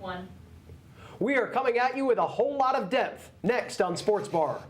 one. We are coming at you with a whole lot of depth next on Sports Bar.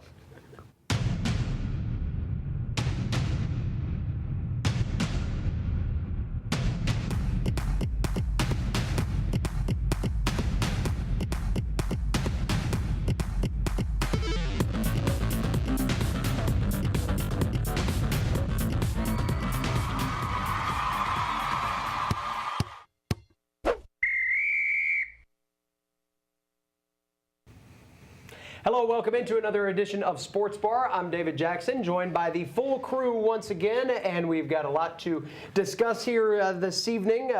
Hello, welcome into another edition of Sports Bar. I'm David Jackson, joined by the full crew once again, and we've got a lot to discuss here this evening.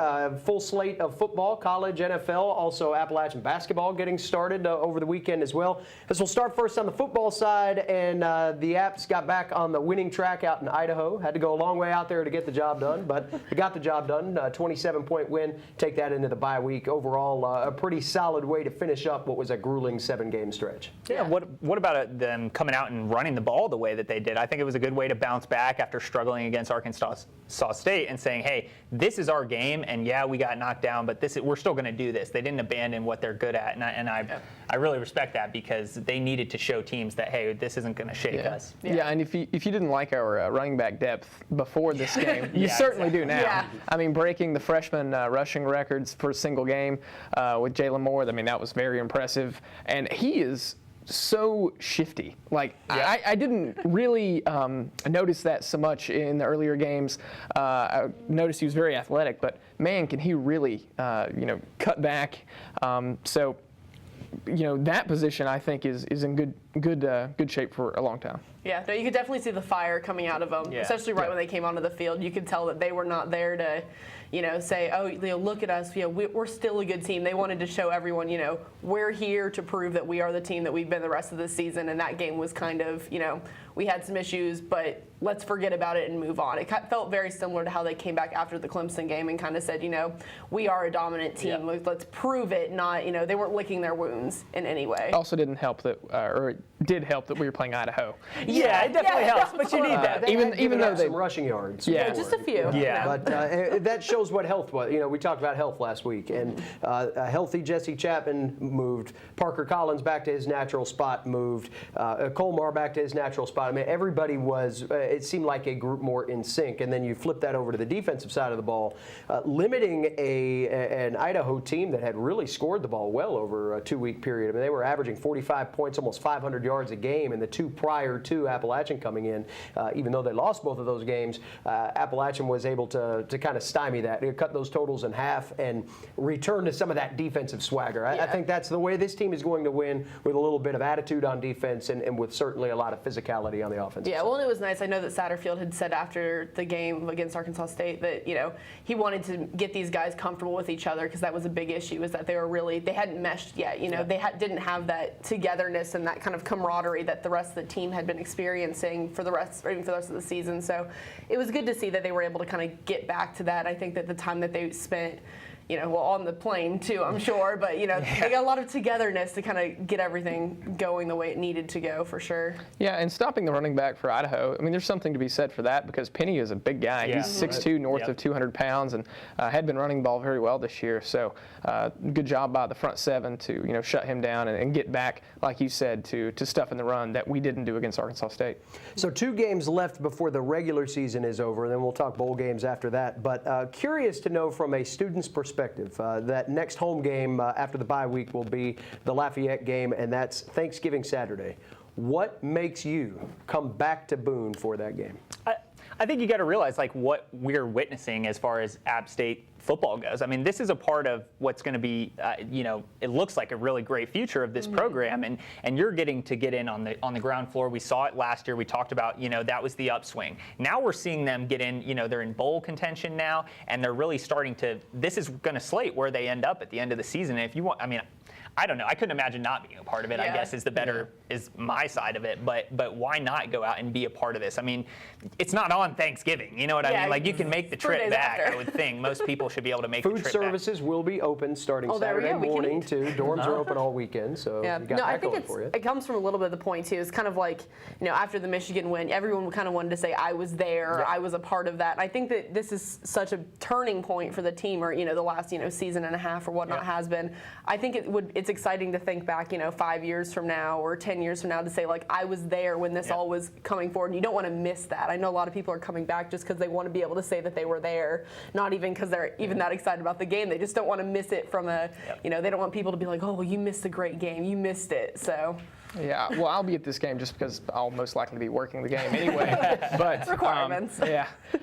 Full slate of football, college, NFL, also Appalachian basketball getting started over the weekend as well. As we'll start first on the football side, and the Apps got back on the winning track out in Idaho. Had to go a long way out there to get the job done, but they got the job done. 27-point win, take that into the bye week. Overall, a pretty solid way to finish up what was a grueling 7-game stretch. Yeah, what about them coming out and running the ball the way that they did? I think it was a good way to bounce back after struggling against Arkansas State and saying, hey, this is our game, and yeah, we got knocked down, but we're still going to do this. They didn't abandon what they're good at, and I really respect that because they needed to show teams that, hey, this isn't going to shake us. Yeah, and if you didn't like our running back depth before this game, you certainly do now. Yeah. I mean, breaking the freshman rushing records for a single game with Jalen Moore, I mean, that was very impressive, and he is so shifty. Like, I didn't really notice that so much in the earlier games. I noticed he was very athletic, but man, can he really, cut back. So, that position I think is in good shape for a long time. Yeah, no, you could definitely see the fire coming out of them, especially right when they came onto the field. You could tell that they were not there to, say, oh, look at us, we're still a good team. They wanted to show everyone, we're here to prove that we are the team that we've been the rest of the season. And that game was kind of, we had some issues, but let's forget about it and move on. It felt very similar to how they came back after the Clemson game and kind of said, we are a dominant team. Yeah. Let's prove it. Not, they weren't licking their wounds in any way. Also didn't help that, or it did help that we were playing Idaho. Yeah, it definitely helps, but you need that. Even though some rushing yards. Yeah, just a few. Yeah. But that shows what health was. We talked about health last week, and a healthy Jesse Chapman moved. Parker Collins back to his natural spot moved. Colmar back to his natural spot. I mean, everybody was, it seemed like a group more in sync. And then you flip that over to the defensive side of the ball, limiting an Idaho team that had really scored the ball well over a 2-week period. I mean, they were averaging 45 points, almost 500 yards a game in the two prior to Appalachian coming in. Even though they lost both of those games, Appalachian was able to kind of stymie that, cut those totals in half, and return to some of that defensive swagger. I think that's the way this team is going to win, with a little bit of attitude on defense and with certainly a lot of physicality on the offense. Yeah, well, and it was nice. I know that Satterfield had said after the game against Arkansas State that, he wanted to get these guys comfortable with each other because that was a big issue, is that they hadn't meshed yet. They didn't have that togetherness and that kind of camaraderie that the rest of the team had been experiencing for the rest of the season. So it was good to see that they were able to kind of get back to that. I think that the time that they spent on the plane too, I'm sure, but they got a lot of togetherness to kind of get everything going the way it needed to go, for sure. Yeah, and stopping the running back for Idaho, I mean, there's something to be said for that, because Penny is a big guy. Yeah. He's 6'2", north of 200 pounds, and had been running the ball very well this year. So good job by the front seven to shut him down and get back, like you said, to stuff in the run that we didn't do against Arkansas State. So 2 games left before the regular season is over, and then we'll talk bowl games after that. But curious to know from a student's perspective, that next home game after the bye week will be the Lafayette game, and that's Thanksgiving Saturday. What makes you come back to Boone for that game? I think you got to realize what we're witnessing as far as App State football goes. I mean, this is a part of what's going to be, it looks like a really great future of this program, and you're getting to get in on the ground floor. We saw it last year. We talked about, that was the upswing. Now we're seeing them get in, they're in bowl contention now, and they're really starting to. This is going to slate where they end up at the end of the season. And if you want, I don't know. I couldn't imagine not being a part of it. I guess is my side of it. But why not go out and be a part of this? I mean, it's not on Thanksgiving. You know what I mean? Like, you can make the trip back. I would think most people should be able to make the Food trip services will be open starting Oh, there we Saturday go. We can morning eat. too. Dorms are open all weekend, so Yeah, you got no, I that think going for you. it comes from a little bit of the point too. It's kind of like, after the Michigan win, everyone kind of wanted to say, I was there, I was a part of that. I think that this is such a turning point for the team, or, the last, season and a half or whatnot has been. I think it's exciting to think back, 5 years from now or 10 years from now to say, like, I was there when this all was coming forward. And you don't want to miss that. I know a lot of people are coming back just because they want to be able to say that they were there, not even because they're even that excited about the game. They just don't want to miss it from they don't want people to be like, oh, well, you missed a great game. You missed it. So. Yeah, well, I'll be at this game just because I'll most likely be working the game anyway. But Requirements.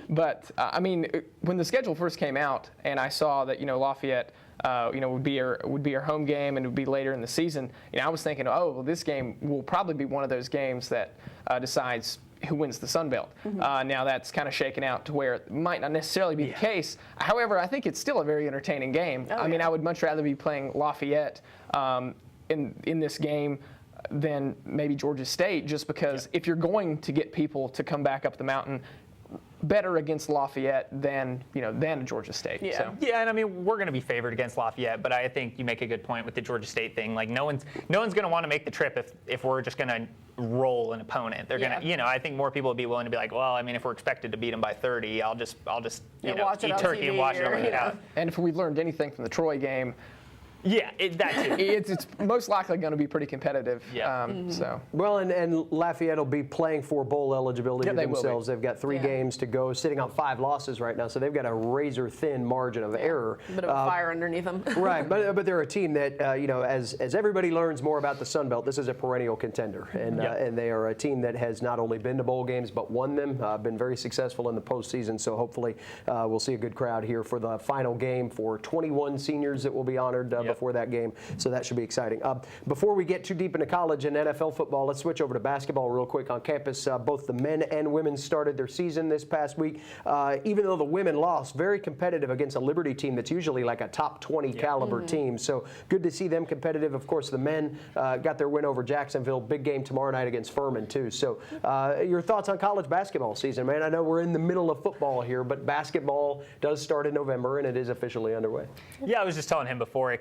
But I mean, when the schedule first came out, and I saw that Lafayette, would be our home game and it would be later in the season. I was thinking, oh, well, this game will probably be one of those games that decides who wins the Sun Belt. Now that's kind of shaken out to where it might not necessarily be the case. However, I think it's still a very entertaining game. I mean, I would much rather be playing Lafayette in this game than maybe Georgia State, just because if you're going to get people to come back up the mountain, better against Lafayette than Georgia State. Yeah. So. Yeah, and I mean, we're going to be favored against Lafayette, but I think you make a good point with the Georgia State thing. Like, no one's going to want to make the trip if we're just going to roll an opponent. They're going to, I think more people would be willing to be like, well, I mean, if we're expected to beat them by 30, I'll just watch it eat on turkey TV and watch it or, over the couch. And if we've learned anything from the Troy game, Yeah, that too. it's most likely going to be pretty competitive. Yeah. So. Well, and Lafayette will be playing for bowl eligibility Yeah, they will be. themselves. They've got 3 games to go, sitting on 5 losses right now, so they've got a razor-thin margin of error. A bit of a fire underneath them. Right, but they're a team that, as everybody learns more about the Sun Belt, this is a perennial contender. And they are a team that has not only been to bowl games, but won them, been very successful in the postseason. So hopefully we'll see a good crowd here for the final game for 21 seniors that will be honored before that game. So that should be exciting. Before we get too deep into college and NFL football, let's switch over to basketball real quick on campus. Both the men and women started their season this past week. Even though the women lost, very competitive against a Liberty team that's usually like a top 20 caliber team. So good to see them competitive. Of course, the men got their win over Jacksonville. Big game tomorrow night against Furman, too. So your thoughts on college basketball season, man? I know we're in the middle of football here, but basketball does start in November, and it is officially underway. Yeah, I was just telling him before,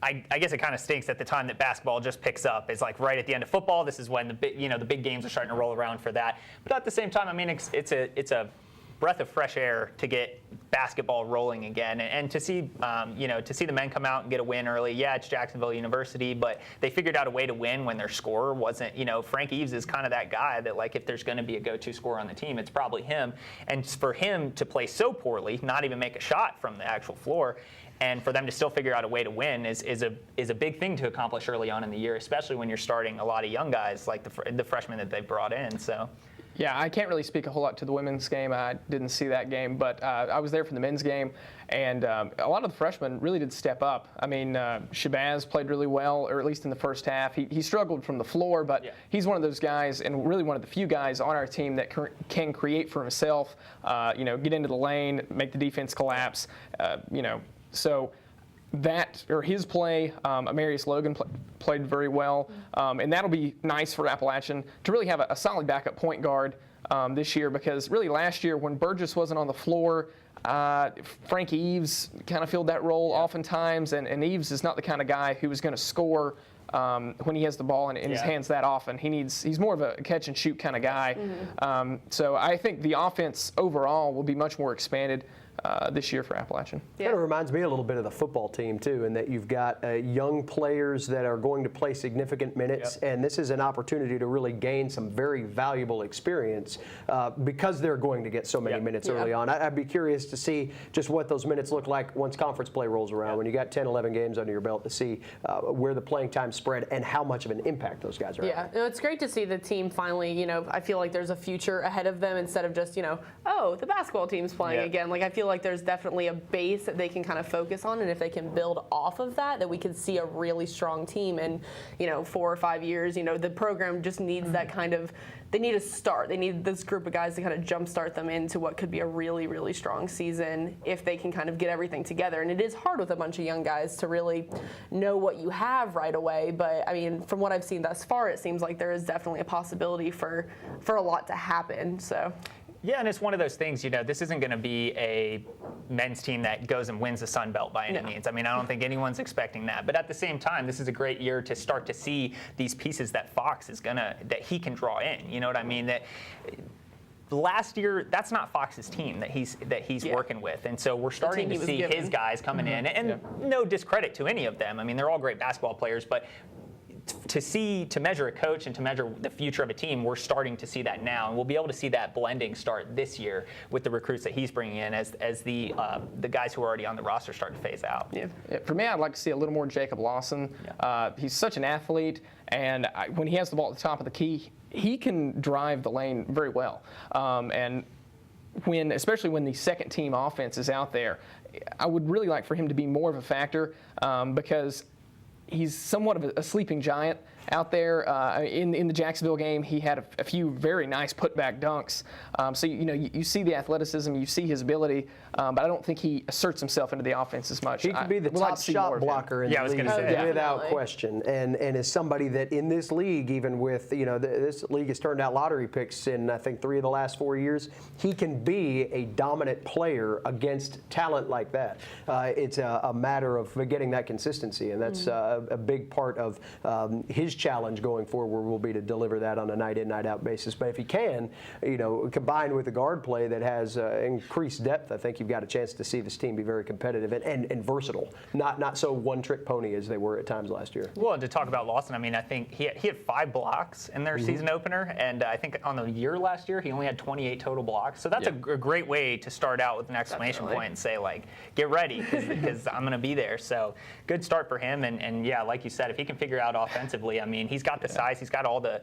I guess it kind of stinks at the time that basketball just picks up. It's like right at the end of football. This is when the big games are starting to roll around for that. But at the same time, I mean, it's a breath of fresh air to get basketball rolling again, and to see the men come out and get a win early. Yeah, it's Jacksonville University, but they figured out a way to win when their scorer wasn't. Frank Eves is kind of that guy that, like, if there's going to be a go-to scorer on the team, it's probably him. And for him to play so poorly, not even make a shot from the actual floor, and for them to still figure out a way to win is a big thing to accomplish early on in the year, especially when you're starting a lot of young guys like the freshmen that they've brought in. So. Yeah, I can't really speak a whole lot to the women's game. I didn't see that game, but I was there for the men's game, and a lot of the freshmen really did step up. I mean, Shabazz played really well, or at least in the first half. He struggled from the floor, but he's one of those guys, and really one of the few guys on our team that can create for himself, get into the lane, make the defense collapse, So his play, Amarius Logan played very well, and that'll be nice for Appalachian to really have a solid backup point guard this year, because really last year when Burgess wasn't on the floor, Frank Eves kind of filled that role oftentimes, and Eves is not the kind of guy who is going to score when he has the ball in his hands that often. He's more of a catch and shoot kind of guy. So I think the offense overall will be much more expanded this year for Appalachian. Kind of reminds me a little bit of the football team, too, in that you've got young players that are going to play significant minutes, and this is an opportunity to really gain some very valuable experience because they're going to get so many minutes early on. I'd be curious to see just what those minutes look like once conference play rolls around, when you got 10, 11 games under your belt, to see where the playing time spread and how much of an impact those guys are having. Yeah, it's great to see the team finally, I feel like there's a future ahead of them instead of just, the basketball team's playing again. Like, I feel like there's definitely a base that they can kind of focus on, and if they can build off of that we can see a really strong team in 4 or 5 years. The program just needs that kind of, they need a start. They need this group of guys to kind of jumpstart them into what could be a really, really strong season if they can kind of get everything together. And it is hard with a bunch of young guys to really know what you have right away, but I mean, from what I've seen thus far, it seems like there is definitely a possibility for a lot to happen. So. Yeah, and it's one of those things, this isn't going to be a men's team that goes and wins the Sun Belt by any means. I mean, I don't think anyone's expecting that. But at the same time, this is a great year to start to see these pieces that Fox is that he can draw in. You know what I mean? That last year, that's not Fox's team that he's working with. And so we're starting to see his guys coming in. And no discredit to any of them. I mean, they're all great basketball players, but to measure a coach and to measure the future of a team, we're starting to see that now, and we'll be able to see that blending start this year with the recruits that he's bringing in as the guys who are already on the roster start to phase out. Yeah. For me, I'd like to see a little more Jacob Lawson. He's such an athlete, and when he has the ball at the top of the key, he can drive the lane very well. And especially when the second team offense is out there, I would really like for him to be more of a factor because he's somewhat of a sleeping giant out there. In the Jacksonville game, he had a few very nice putback dunks. So you see the athleticism, you see his ability, but I don't think he asserts himself into the offense as much. He could be the top shot blocker in the league, without question. And is somebody that in this league, even with this league has turned out lottery picks in I think 3 of the last 4 years, he can be a dominant player against talent like that. It's a matter of getting that consistency, and that's a big part of his challenge going forward will be to deliver that on a night in, night out basis. But if he can, combined with the guard play that has increased depth, I think you've got a chance to see this team be very competitive and versatile, not so one-trick pony as they were at times last year. Well, and to talk about Lawson, I mean, I think he had 5 blocks in their season opener, and I think on the year last year he only had 28 total blocks. So that's a great way to start out with an exclamation point and say, like, get ready because I'm going to be there. So good start for him, and yeah, like you said, if he can figure out offensively, I mean, he's got the size, he's got all the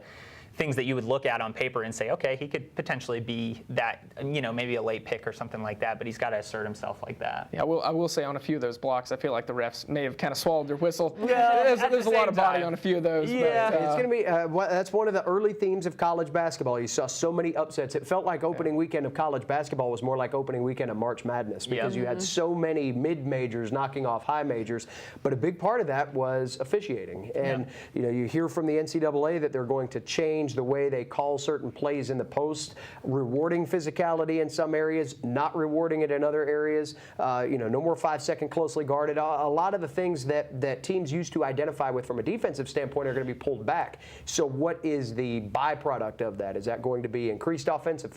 things that you would look at on paper and say, okay, he could potentially be that, maybe a late pick or something like that, but he's got to assert himself like that. Yeah, I will say on a few of those blocks, I feel like the refs may have kind of swallowed their whistle. Yeah, there's a lot of body on a few of those. Yeah, but, it's going to be, that's one of the early themes of college basketball. You saw so many upsets. It felt like opening weekend of college basketball was more like opening weekend of March Madness because you had so many mid-majors knocking off high majors, but a big part of that was officiating. And, you hear from the NCAA that they're going to change the way they call certain plays in the post, rewarding physicality in some areas, not rewarding it in other areas. No more 5-second closely guarded. A lot of the things that teams used to identify with from a defensive standpoint are going to be pulled back. So what is the byproduct of that? Is that going to be increased offensive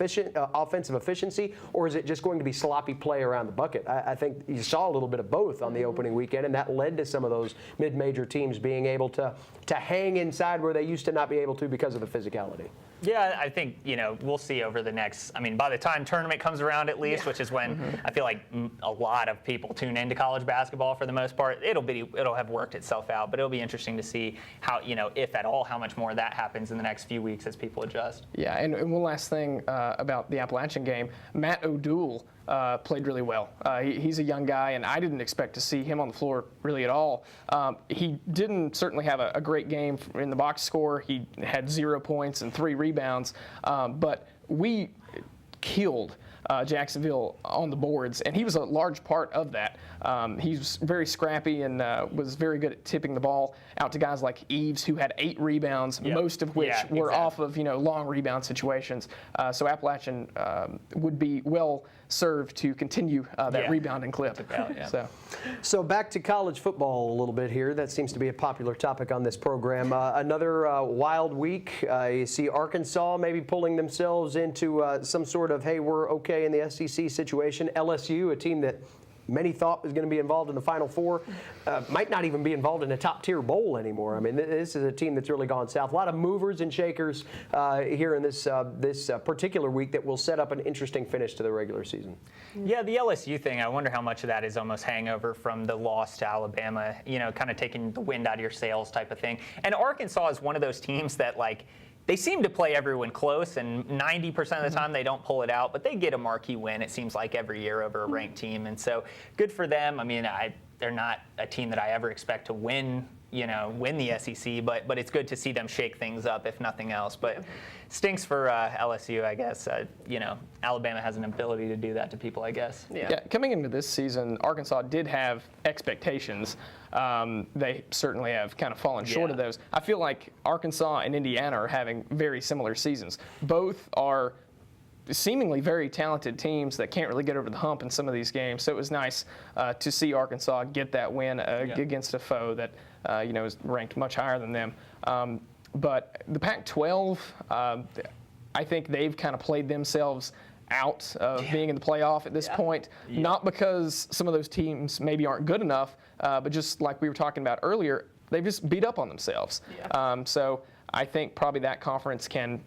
efficiency, or is it just going to be sloppy play around the bucket? I think you saw a little bit of both on the opening weekend, and that led to some of those mid-major teams being able to hang inside where they used to not be able to because of the physicality. Yeah, I think, we'll see over the next, by the time tournament comes around at least, which is when I feel like a lot of people tune into college basketball for the most part, it'll have worked itself out, but it'll be interesting to see how, if at all, how much more of that happens in the next few weeks as people adjust. Yeah, and one last thing about the Appalachian game, Matt O'Doul played really well. He's a young guy, and I didn't expect to see him on the floor really at all. He didn't certainly have a great game in the box score. He had 0 points and 3 rebounds, but we killed Jacksonville on the boards, and he was a large part of that. He's very scrappy and was very good at tipping the ball out to guys like Eves, who had 8 rebounds, most of which were off of long rebound situations. So Appalachian would be well served to continue that rebounding clip. So back to college football a little bit here. That seems to be a popular topic on this program. Another wild week. You see Arkansas maybe pulling themselves into some sort of, hey, we're okay in the SEC situation. LSU, a team that many thought was going to be involved in the Final Four, might not even be involved in a top-tier bowl anymore. I mean, this is a team that's really gone south. A lot of movers and shakers here in this particular week that will set up an interesting finish to the regular season. Yeah, the LSU thing, I wonder how much of that is almost hangover from the loss to Alabama, kind of taking the wind out of your sails type of thing. And Arkansas is one of those teams that, they seem to play everyone close, and 90% of the time they don't pull it out, but they get a marquee win, it seems like, every year over a ranked team. And so good for them. They're not a team that I ever expect to win the SEC, but it's good to see them shake things up, if nothing else. But stinks for LSU, I guess. Alabama has an ability to do that to people, I guess. Yeah, coming into this season, Arkansas did have expectations. They certainly have kind of fallen short of those. I feel like Arkansas and Indiana are having very similar seasons. Both are seemingly very talented teams that can't really get over the hump in some of these games. So it was nice to see Arkansas get that win against a foe that is ranked much higher than them. But the Pac-12, I think they've kind of played themselves out of being in the playoff at this point, not because some of those teams maybe aren't good enough, but just like we were talking about earlier, they've just beat up on themselves. So I think probably that conference can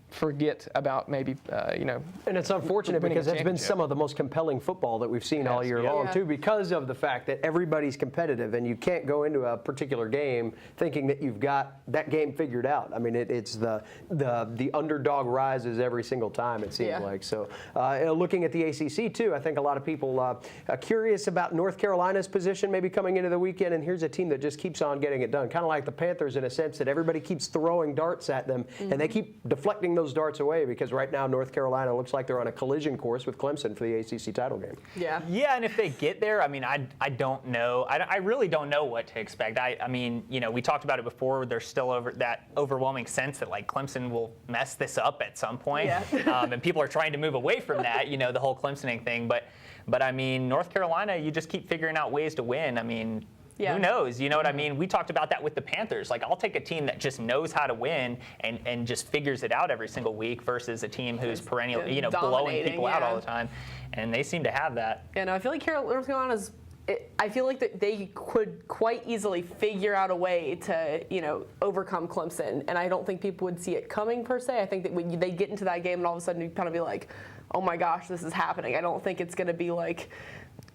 forget about maybe, And it's unfortunate because that's been some of the most compelling football that we've seen all year long, too, because of the fact that everybody's competitive and you can't go into a particular game thinking that you've got that game figured out. I mean, it's the underdog rises every single time, it seems like. So looking at the ACC, too, I think a lot of people are curious about North Carolina's position maybe coming into the weekend, and here's a team that just keeps on getting it done, kind of like the Panthers in a sense that everybody keeps throwing darts at them, and they keep deflecting those darts away because right now North Carolina looks like they're on a collision course with Clemson for the ACC title game. Yeah, and if they get there, I mean, I don't know. I really don't know what to expect. I mean, we talked about it before. There's still that overwhelming sense that, like, Clemson will mess this up at some point. And people are trying to move away from that, the whole Clemsoning thing. But I mean, North Carolina, you just keep figuring out ways to win. I mean, who knows? You know what I mean? We talked about that with the Panthers. Like, I'll take a team that just knows how to win and just figures it out every single week versus a team who's perennially, blowing people out all the time. And they seem to have that. Yeah, no, I feel like North Carolina's. I feel like that they could quite easily figure out a way to, overcome Clemson, and I don't think people would see it coming per se. I think that when they get into that game and all of a sudden you kind of be like, oh my gosh, this is happening. I don't think it's going to be like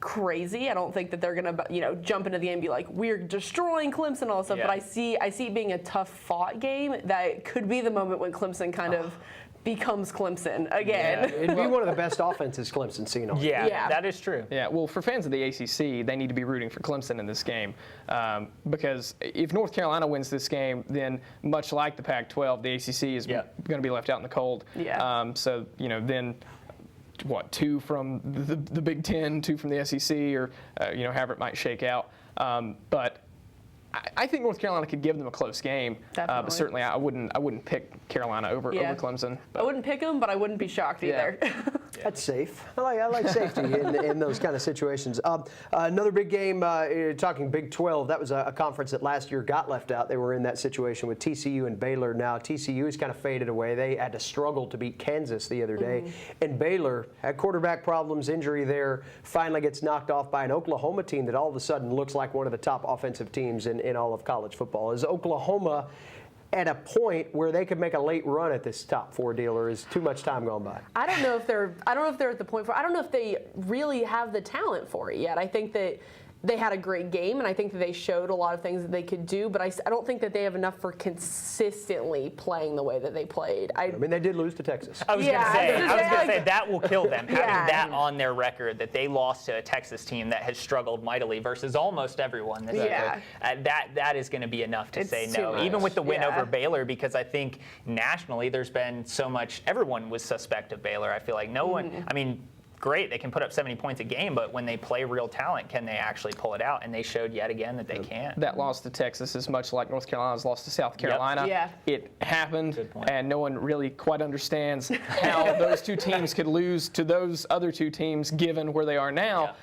crazy. I don't think that they're going to, jump into the game and be like, we're destroying Clemson and all this stuff. But I see it being a tough fought game that could be the moment when Clemson kind of becomes Clemson again. Yeah, it'd be one of the best offenses Clemson's seen all year. Yeah, that is true. Yeah, well, for fans of the ACC, they need to be rooting for Clemson in this game because if North Carolina wins this game, then much like the Pac-12, the ACC is going to be left out in the cold. So, then what, 2 from the Big Ten, 2 from the SEC, or however it might shake out. But I think North Carolina could give them a close game, but certainly I wouldn't pick Carolina over Clemson. But. I wouldn't pick them, but I wouldn't be shocked either. That's safe. I like safety in those kind of situations. Another big game, talking Big 12, that was a conference that last year got left out. They were in that situation with TCU and Baylor. Now TCU has kind of faded away. They had to struggle to beat Kansas the other day. And Baylor had quarterback problems, injury there, finally gets knocked off by an Oklahoma team that all of a sudden looks like one of the top offensive teams in all of college football. Is Oklahoma at a point where they could make a late run at this top 4 deal, or is too much time gone by? I don't know if they're at the point I don't know if they really have the talent for it yet. I think that they had a great game, and I think that they showed a lot of things that they could do, but I don't think that they have enough for consistently playing the way that they played. I mean, they did lose to Texas. I was going to say that will kill them, having that on their record, that they lost to a Texas team that has struggled mightily versus almost everyone this year. That is going to be enough to say no, even with the win over Baylor, because I think nationally there's been so much, everyone was suspect of Baylor. I feel like no one, I mean, great, they can put up 70 points a game, but when they play real talent, can they actually pull it out? And they showed yet again that they can't. That loss to Texas is much like North Carolina's loss to South Carolina. It happened, and no one really quite understands how those 2 teams could lose to those other 2 teams given where they are now.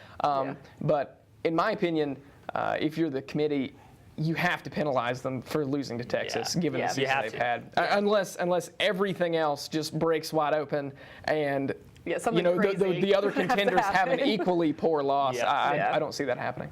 But in my opinion, if you're the committee, you have to penalize them for losing to Texas, given the season they've had. Unless everything else just breaks wide open and the other contenders have an equally poor loss. I don't see that happening.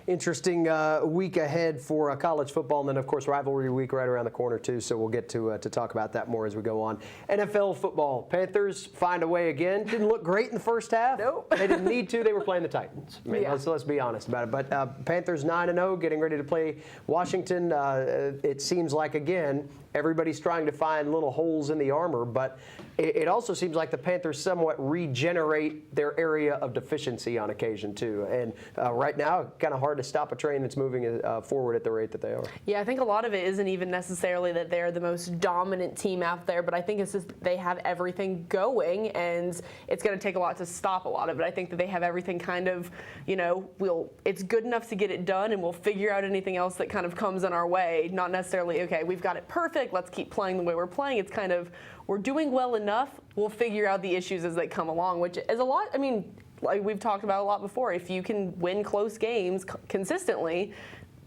Interesting week ahead for college football, and then, of course, rivalry week right around the corner, too, so we'll get to talk about that more as we go on. NFL football. Panthers find a way again. Didn't look great in the first half. Nope. They didn't need to. They were playing the Titans. I mean, let's be honest about it. But Panthers 9-0, getting ready to play Washington. It seems like, again, everybody's trying to find little holes in the armor, but it also seems like the Panthers somewhat regenerate their area of deficiency on occasion, too. And right now, kind of hard to stop a train that's moving forward at the rate that they are. Yeah, I think a lot of it isn't even necessarily that they're the most dominant team out there, but I think it's just they have everything going, and it's going to take a lot to stop a lot of it. I think that they have everything kind of, it's good enough to get it done, and we'll figure out anything else that kind of comes in our way. Not necessarily, okay, we've got it perfect, let's keep playing the way we're playing. It's kind of, we're doing well enough enough, we'll figure out the issues as they come along, which is a lot. I mean, like we've talked about a lot before, if you can win close games consistently,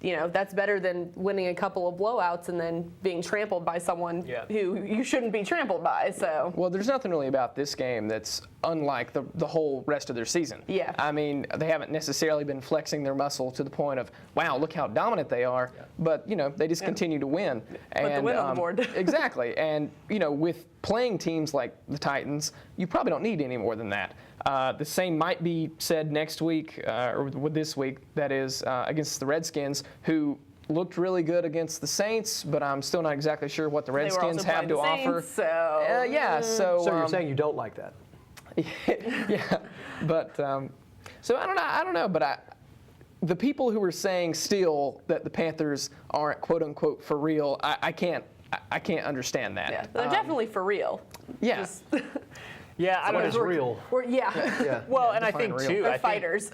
that's better than winning a couple of blowouts and then being trampled by someone who you shouldn't be trampled by. So, well, there's nothing really about this game that's unlike the whole rest of their season. Yeah. I mean, they haven't necessarily been flexing their muscle to the point of, wow, look how dominant they are. Yeah. But, they just continue to win. Put the win on the board. Exactly. And, with playing teams like the Titans, you probably don't need any more than that. The same might be said next week, or this week, that is, against the Redskins, who looked really good against the Saints, but I'm still not exactly sure what the Redskins have to offer. So So you're saying you don't like that? Yeah, but so I don't know, but the people who are saying still that the Panthers aren't quote unquote for real, I can't understand that. Yeah, they're definitely for real. Yeah. Just, Yeah, I don't What is know. real? yeah. Well, and I define think real. too, They're I think fighters.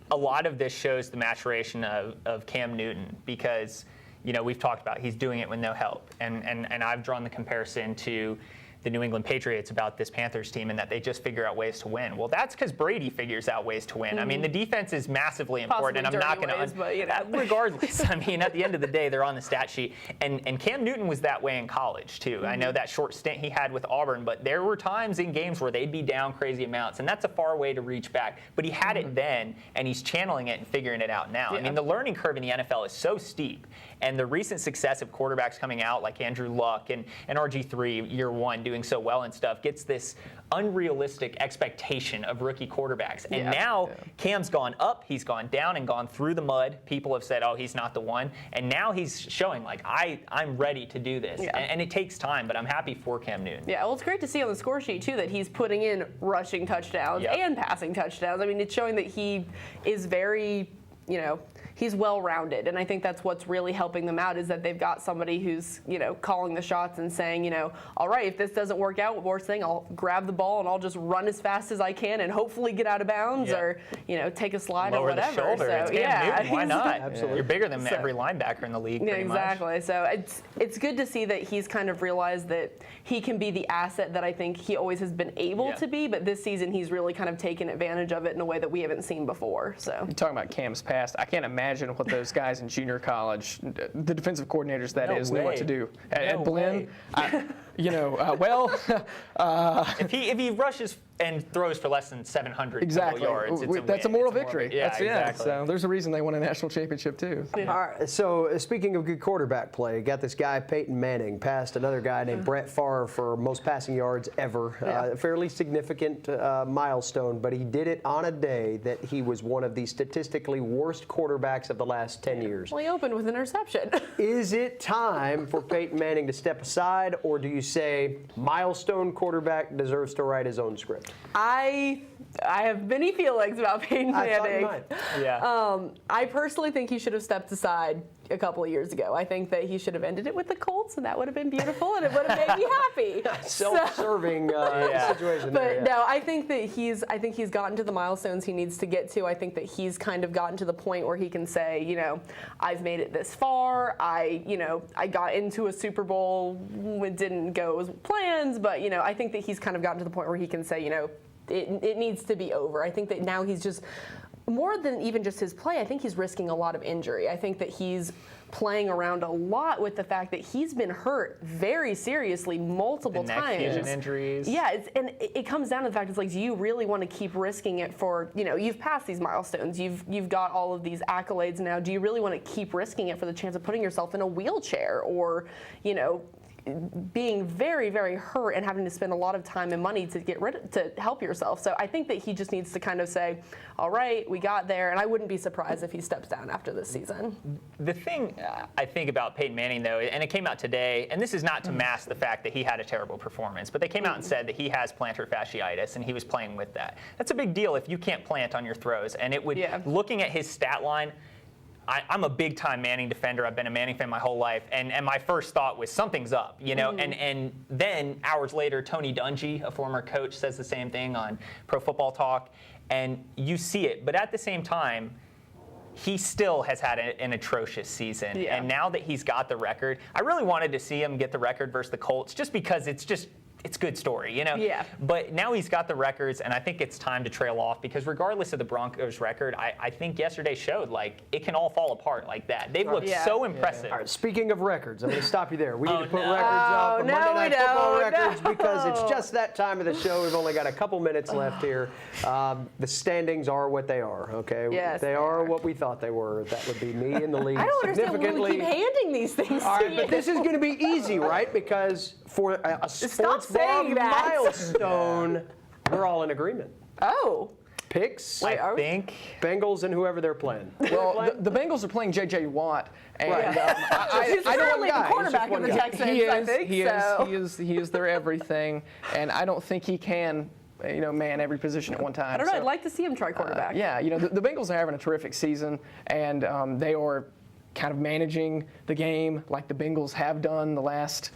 a lot of this shows the maturation of Cam Newton because we've talked about he's doing it with no help, and I've drawn the comparison to the New England Patriots about this Panthers team and that they just figure out ways to win. Well, that's because Brady figures out ways to win. I mean, the defense is massively important, Possibly and I'm not dirty ways, but, regardless. I mean, at the end of the day, they're on the stat sheet, and Cam Newton was that way in college too. I know that short stint he had with Auburn, but there were times in games where they'd be down crazy amounts, and that's a far way to reach back. But he had it then, and he's channeling it and figuring it out now. Yeah. I mean, the learning curve in the NFL is so steep, and the recent success of quarterbacks coming out like Andrew Luck and RG3 year one doing so well and stuff gets this unrealistic expectation of rookie quarterbacks. And now Cam's gone up, he's gone down and gone through the mud. People have said, oh, he's not the one. And now he's showing like, I'm ready to do this. Yeah. And it takes time, but I'm happy for Cam Newton. Yeah, well, it's great to see on the score sheet, too, that he's putting in rushing touchdowns and passing touchdowns. I mean, it's showing that he is very, he's well-rounded. And I think that's what's really helping them out is that they've got somebody who's, calling the shots and saying, all right, if this doesn't work out, worst thing, I'll grab the ball and I'll just run as fast as I can and hopefully get out of bounds or, take a slide Lower or whatever. the shoulder. So, It's Cam Newton. Why not? Absolutely. You're bigger than every linebacker in the league, pretty exactly. much. So it's good to see that he's kind of realized that he can be the asset that I think he always has been able to be, but this season he's really kind of taken advantage of it in a way that we haven't seen before. So You're talking about Cam's past. I can't imagine what those guys in junior college, the defensive coordinators knew what to do. At Blinn, If he rushes and throws for less than 700 exactly. yards, it's That's a win. moral It's victory. Exactly. So there's a reason they won a national championship too. All right, so speaking of good quarterback play, got this guy Peyton Manning passed another guy named Brett Favre for most passing yards ever. A fairly significant milestone, but he did it on a day that he was one of the statistically worst quarterbacks of the last 10 years. well, he opened with an interception. Is it time for Peyton Manning to step aside, or do you say milestone quarterback deserves to write his own script? I have many feelings about Peyton I thought you Manning. might. Yeah. I personally think he should have stepped aside a couple of years ago. I think that he should have ended it with the Colts, and that would have been beautiful, and it would have made me happy. Self-serving situation there. But no, I think he's gotten to the milestones he needs to get to. I think that he's kind of gotten to the point where he can say, I've made it this far. I got into a Super Bowl. It didn't go as plans, but I think that he's kind of gotten to the point where he can say, it needs to be over. I think that now he's just more than even just his play. I think he's risking a lot of injury. I think that he's playing around a lot with the fact that he's been hurt very seriously multiple times. Neck fusion injuries. Yeah, it comes down to the fact it's like, do you really want to keep risking it for, you've passed these milestones, you've got all of these accolades now. Do you really want to keep risking it for the chance of putting yourself in a wheelchair or, being very, very hurt and having to spend a lot of time and money to help yourself? So I think that he just needs to kind of say, all right, we got there, and I wouldn't be surprised if he steps down after this season. The thing I think about Peyton Manning, though, and it came out today, and this is not to mask the fact that he had a terrible performance, but they came out and said that he has plantar fasciitis, and he was playing with that. That's a big deal if you can't plant on your throws, and it would, looking at his stat line, I'm a big-time Manning defender. I've been a Manning fan my whole life, and my first thought was something's up, And then hours later, Tony Dungy, a former coach, says the same thing on Pro Football Talk, and you see it. But at the same time, he still has had an atrocious season, and now that he's got the record, I really wanted to see him get the record versus the Colts, just because it's just it's a good story, you know? Yeah. But now he's got the records, and I think it's time to trail off because regardless of the Broncos' record, I think yesterday showed, like, it can all fall apart like that. They've looked so impressive. All right, speaking of records, I'm going to stop you there. We need to put no. records up, Oh, Monday no, Night we Football don't. records, because it's No. just that time of the show. We've only got a couple minutes left here. The standings are what they are, okay? Yes, they they are are. what we thought they were. That would be me in the lead I don't understand why we significantly. keep handing these things All to right, you. but this is going to be easy, right? Because for a Stop sports saying bar that. milestone, we're all in agreement. Oh. Picks, Wait, are I we? think. Bengals, and whoever they're playing. Well, the Bengals are playing J.J. Watt, and Right. He's I don't currently guy. the He's quarterback just of the one guy. Texans, he I is, think. he is their everything, and I don't think he can, man every position at one time. I don't know. So, I'd like to see him try quarterback. yeah, the Bengals are having a terrific season, and they are kind of managing the game like the Bengals have done the last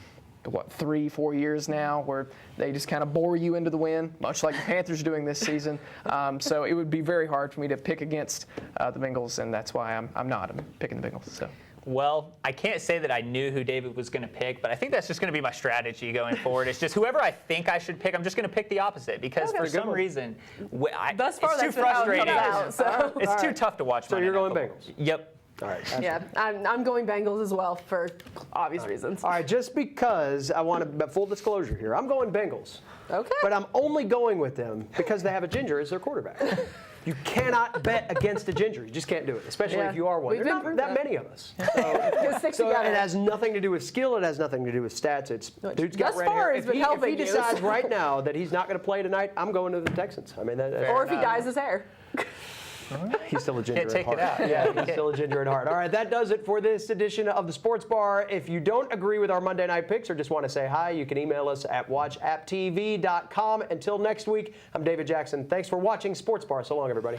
3-4 years now, where they just kind of bore you into the win, much like the Panthers are doing this season. So it would be very hard for me to pick against the Bengals, and that's why I'm picking the Bengals. So. Well, I can't say that I knew who David was going to pick, but I think that's just going to be my strategy going forward. It's just whoever I think I should pick, I'm just going to pick the opposite because for some reason, Thus far, it's too that's been how it frustrating. comes out, so. It's too tough to watch. So Monday you're Night going Football. Bengals? Yep. All right. Yeah, I'm going Bengals as well for obvious reasons. All right, just because I want to, full disclosure here, I'm going Bengals. Okay. But I'm only going with them because they have a ginger as their quarterback. You cannot bet against a ginger. You just can't do it, especially Yeah. if you are one. We've There are been not that through many of us. Just stick So together. it has nothing to do with skill. It has nothing to do with stats. It's dude's got Thus red far, hair. it's If been he helping you, decides so- right now that he's not going to play tonight, I'm going to the Texans. I mean, Or if he dyes his hair. he's still a ginger Can't take at it heart. out. Yeah, he's still a ginger at heart. All right, that does it for this edition of the Sports Bar. If you don't agree with our Monday night picks or just want to say hi, you can email us at watchapptv.com. Until next week, I'm David Jackson. Thanks for watching Sports Bar. So long, everybody.